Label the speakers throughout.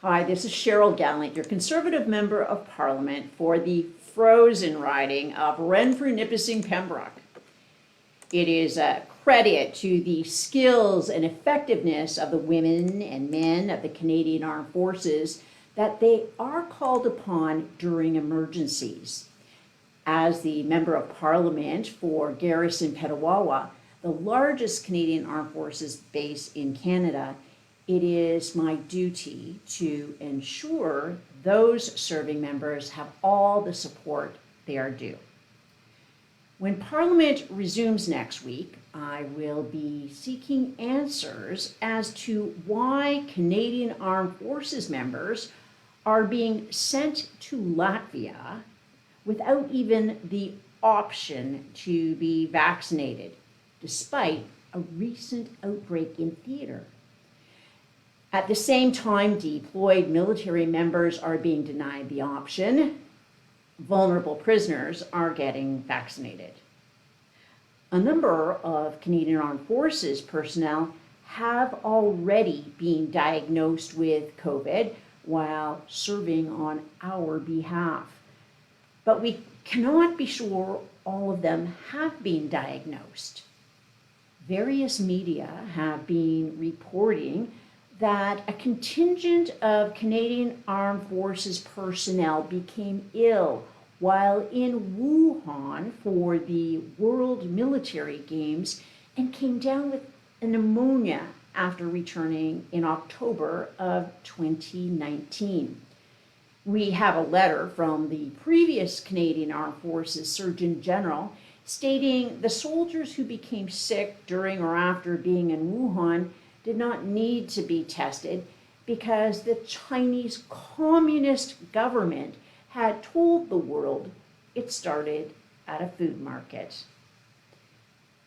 Speaker 1: Hi, this is Cheryl Gallant, your Conservative Member of Parliament for the frozen riding of Renfrew-Nipissing-Pembroke. It is a credit to the skills and effectiveness of the women and men of the Canadian Armed Forces that they are called upon during emergencies. As the Member of Parliament for Garrison Petawawa, the largest Canadian Armed Forces base in Canada, it is my duty to ensure those serving members have all the support they are due. When Parliament resumes next week, I will be seeking answers as to why Canadian Armed Forces members are being sent to Latvia without even the option to be vaccinated, despite a recent outbreak in theater. At the same time, deployed military members are being denied the option. Vulnerable prisoners are getting vaccinated. A number of Canadian Armed Forces personnel have already been diagnosed with COVID while serving on our behalf. But we cannot be sure all of them have been diagnosed. Various media have been reporting that a contingent of Canadian Armed Forces personnel became ill while in Wuhan for the World Military Games and came down with a pneumonia after returning in October of 2019. We have a letter from the previous Canadian Armed Forces Surgeon General stating the soldiers who became sick during or after being in Wuhan did not need to be tested because the Chinese Communist government had told the world it started at a food market.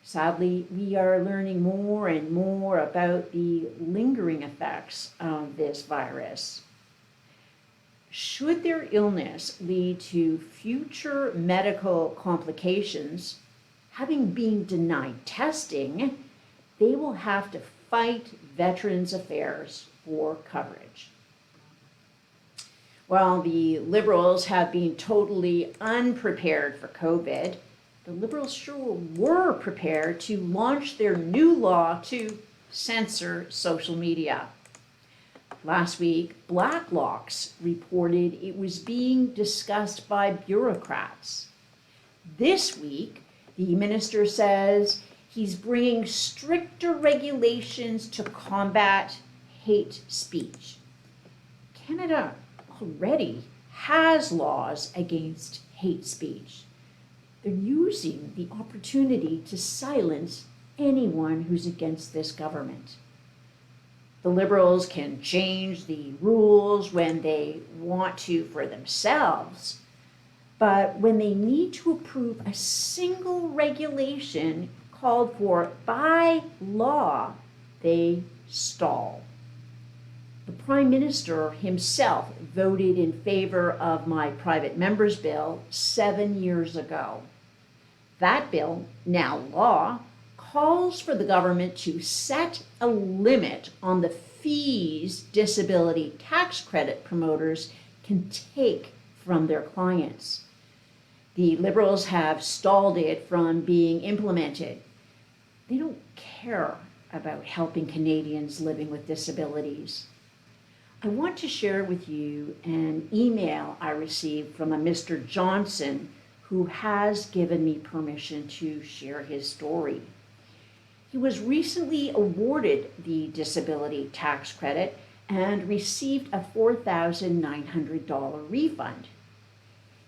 Speaker 1: Sadly, we are learning more and more about the lingering effects of this virus. Should their illness lead to future medical complications, having been denied testing, they will have to fight Veterans Affairs for coverage. While the Liberals have been totally unprepared for COVID, the Liberals sure were prepared to launch their new law to censor social media. Last week, Blacklock's reported it was being discussed by bureaucrats. This week, the minister says he's bringing stricter regulations to combat hate speech. Canada already has laws against hate speech. They're using the opportunity to silence anyone who's against this government. The Liberals can change the rules when they want to for themselves, but when they need to approve a single regulation called for by law, they stall. The Prime Minister himself voted in favor of my private member's bill 7 years ago. That bill, now law, calls for the government to set a limit on the fees disability tax credit promoters can take from their clients. The Liberals have stalled it from being implemented. They don't care about helping Canadians living with disabilities. I want to share with you an email I received from a Mr. Johnson who has given me permission to share his story. He was recently awarded the disability tax credit and received a $4,900 refund.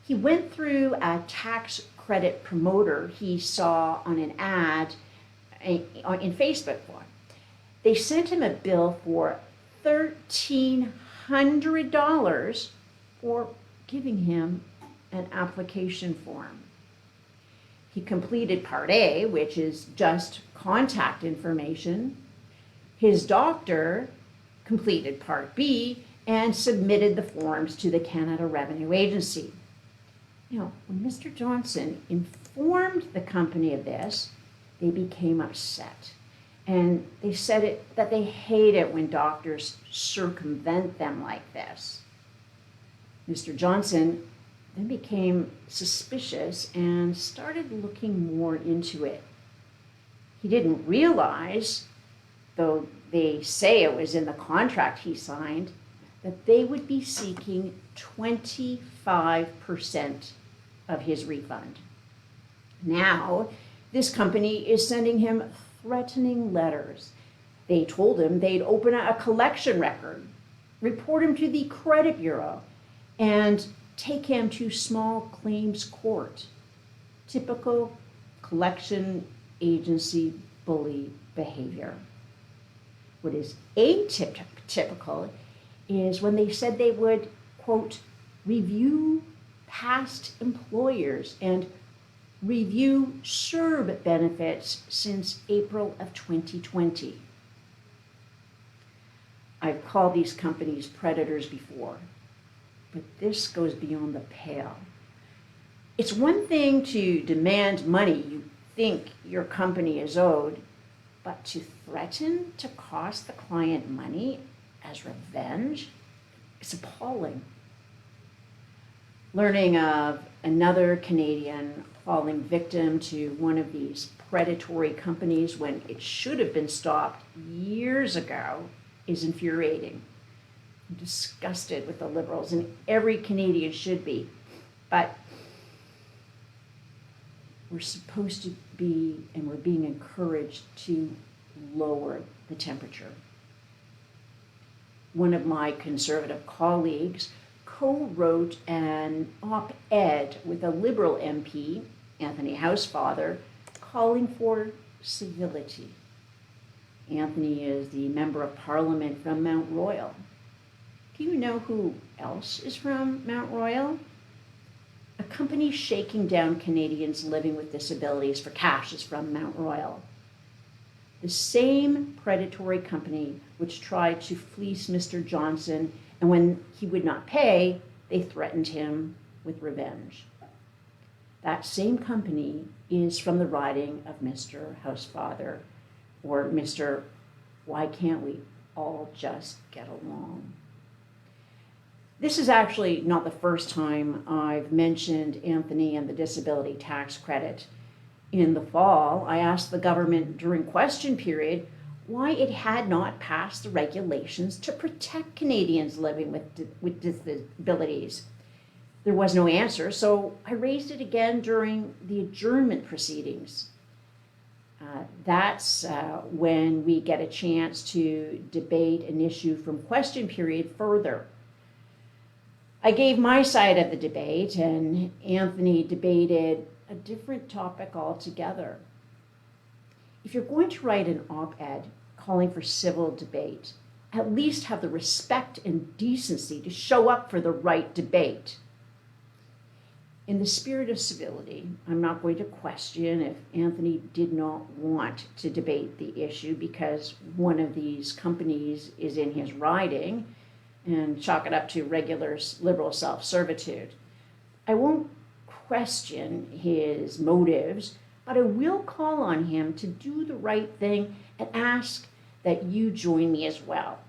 Speaker 1: He went through a tax credit promoter he saw on an ad in Facebook for. They sent him a bill for $1,300 for giving him an application form. He completed Part A, which is just contact information. His doctor completed Part B and submitted the forms to the Canada Revenue Agency. Now, when Mr. Johnson informed the company of this, they became upset And they said that they hate it when doctors circumvent them like this. Mr. Johnson then became suspicious and started looking more into it. He didn't realize, though they say it was in the contract he signed, that they would be seeking 25% of his refund. Now, this company is sending him threatening letters. They told him they'd open a collection record, report him to the credit bureau, and take him to small claims court. Typical collection agency bully behavior. What is atypical is when they said they would, quote, review past employers and review CERB benefits since April of 2020. I've called these companies predators before, but this goes beyond the pale. It's one thing to demand money you think your company is owed, but to threaten to cost the client money as revenge is appalling. Learning of another Canadian falling victim to one of these predatory companies when it should have been stopped years ago is infuriating. I'm disgusted with the Liberals, and every Canadian should be. But we're supposed to be, and we're being encouraged to lower the temperature. One of my Conservative colleagues co-wrote an op-ed with a Liberal MP, Anthony Housefather, calling for civility. Anthony is the Member of Parliament from Mount Royal. Do you know who else is from Mount Royal? A company shaking down Canadians living with disabilities for cash is from Mount Royal. The same predatory company which tried to fleece Mr. Johnson, and when he would not pay, they threatened him with revenge. That same company is from the riding of Mr. Housefather, or Mr. Why Can't We All Just Get Along? This is actually not the first time I've mentioned Anthony and the disability tax credit. In the fall, I asked the government during question period why it had not passed the regulations to protect Canadians living with disabilities. There was no answer, so I raised it again during the adjournment proceedings. That's when we get a chance to debate an issue from question period further. I gave my side of the debate, and Anthony debated a different topic altogether. If you're going to write an op-ed calling for civil debate, at least have the respect and decency to show up for the right debate. In the spirit of civility, I'm not going to question if Anthony did not want to debate the issue because one of these companies is in his riding, and chalk it up to regular Liberal self-servitude. I won't question his motives, but I will call on him to do the right thing and ask that you join me as well.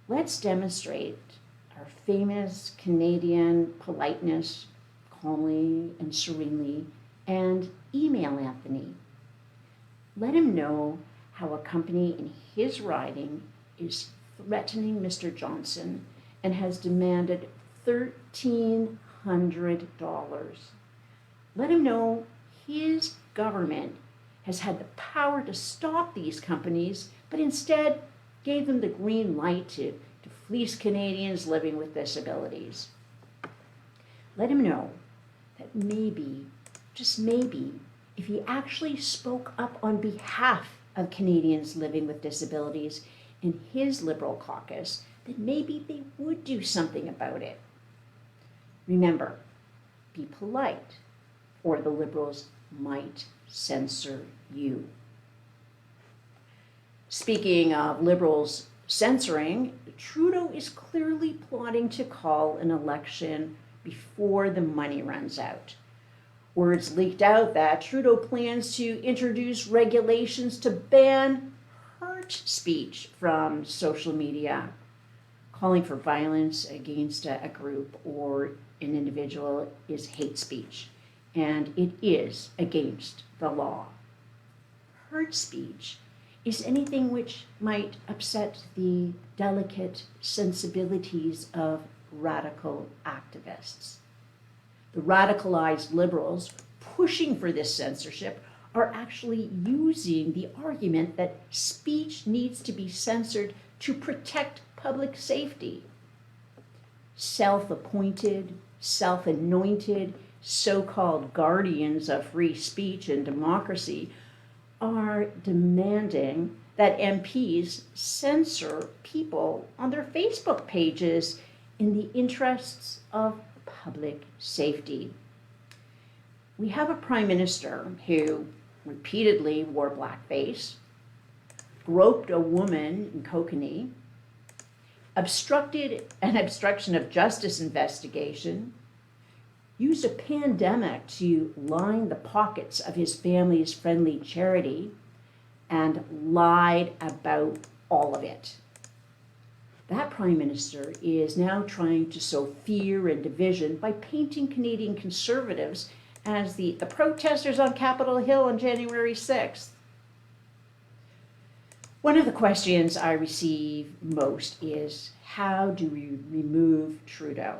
Speaker 1: Let's demonstrate our famous Canadian politeness calmly and serenely and email Anthony. Let him know how a company in his riding is threatening Mr. Johnson and has demanded $1,300. Let him know his government has had the power to stop these companies, but instead gave them the green light to fleece Canadians living with disabilities. Let him know that maybe, just maybe, if he actually spoke up on behalf of Canadians living with disabilities in his Liberal caucus, then maybe they would do something about it. Remember, be polite, or the Liberals might censor you. Speaking of Liberals censoring, Trudeau is clearly plotting to call an election before the money runs out. Words leaked out that Trudeau plans to introduce regulations to ban hurt speech from social media. Calling for violence against a group or an individual is hate speech, and it is against the law. Hurt speech is anything which might upset the delicate sensibilities of radical activists. The radicalized liberals pushing for this censorship are actually using the argument that speech needs to be censored to protect public safety. Self-appointed, self-anointed, so-called guardians of free speech and democracy are demanding that MPs censor people on their Facebook pages in the interests of public safety. We have a prime minister who repeatedly wore blackface, groped a woman in Kokanee, obstructed an obstruction of justice investigation, used a pandemic to line the pockets of his family's friendly charity, and lied about all of it. That prime minister is now trying to sow fear and division by painting Canadian Conservatives as the protesters on Capitol Hill on January 6th. One of the questions I receive most is, how do we remove Trudeau?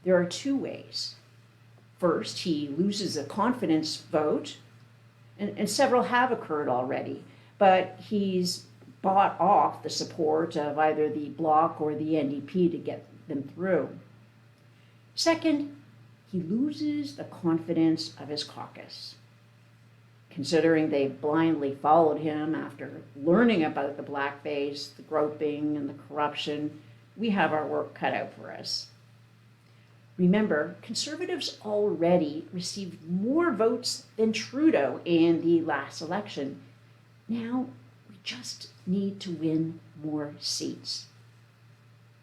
Speaker 1: There are two ways. First, he loses a confidence vote, and several have occurred already, but he's bought off the support of either the Bloc or the NDP to get them through. Second, he loses the confidence of his caucus. Considering they blindly followed him after learning about the blackface, the groping, and the corruption, we have our work cut out for us. Remember, Conservatives already received more votes than Trudeau in the last election. Now, we just need to win more seats.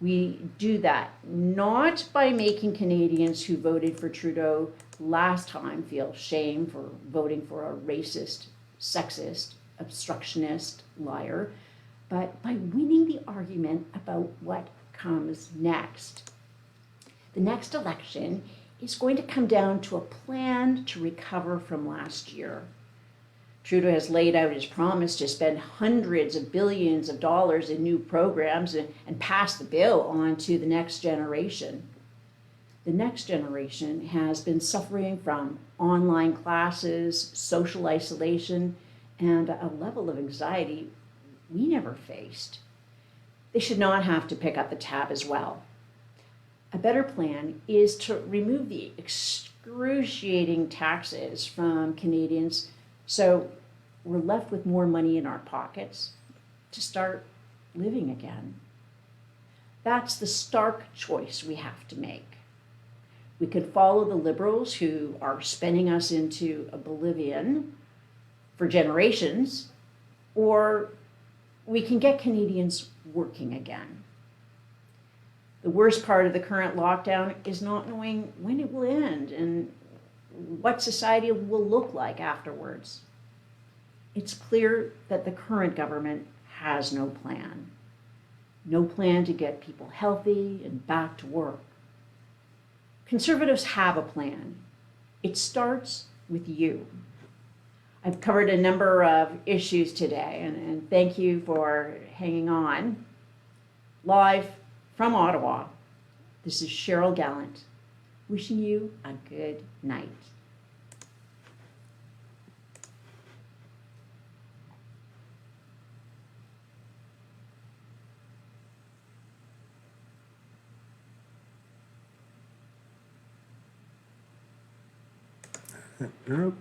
Speaker 1: We do that not by making Canadians who voted for Trudeau last time feel shame for voting for a racist, sexist, obstructionist liar, but by winning the argument about what comes next. The next election is going to come down to a plan to recover from last year. Trudeau has laid out his promise to spend hundreds of billions of dollars in new programs and pass the bill on to the next generation. The next generation has been suffering from online classes, social isolation, and a level of anxiety we never faced. They should not have to pick up the tab as well. A better plan is to remove the excruciating taxes from Canadians so we're left with more money in our pockets to start living again. That's the stark choice we have to make. We could follow the Liberals who are spinning us into oblivion for generations, or we can get Canadians working again. The worst part of the current lockdown is not knowing when it will end and what society will look like afterwards. It's clear that the current government has no plan. No plan to get people healthy and back to work. Conservatives have a plan. It starts with you. I've covered a number of issues today, and thank you for hanging on. Live from Ottawa, this is Cheryl Gallant, wishing you a good night.
Speaker 2: Nope.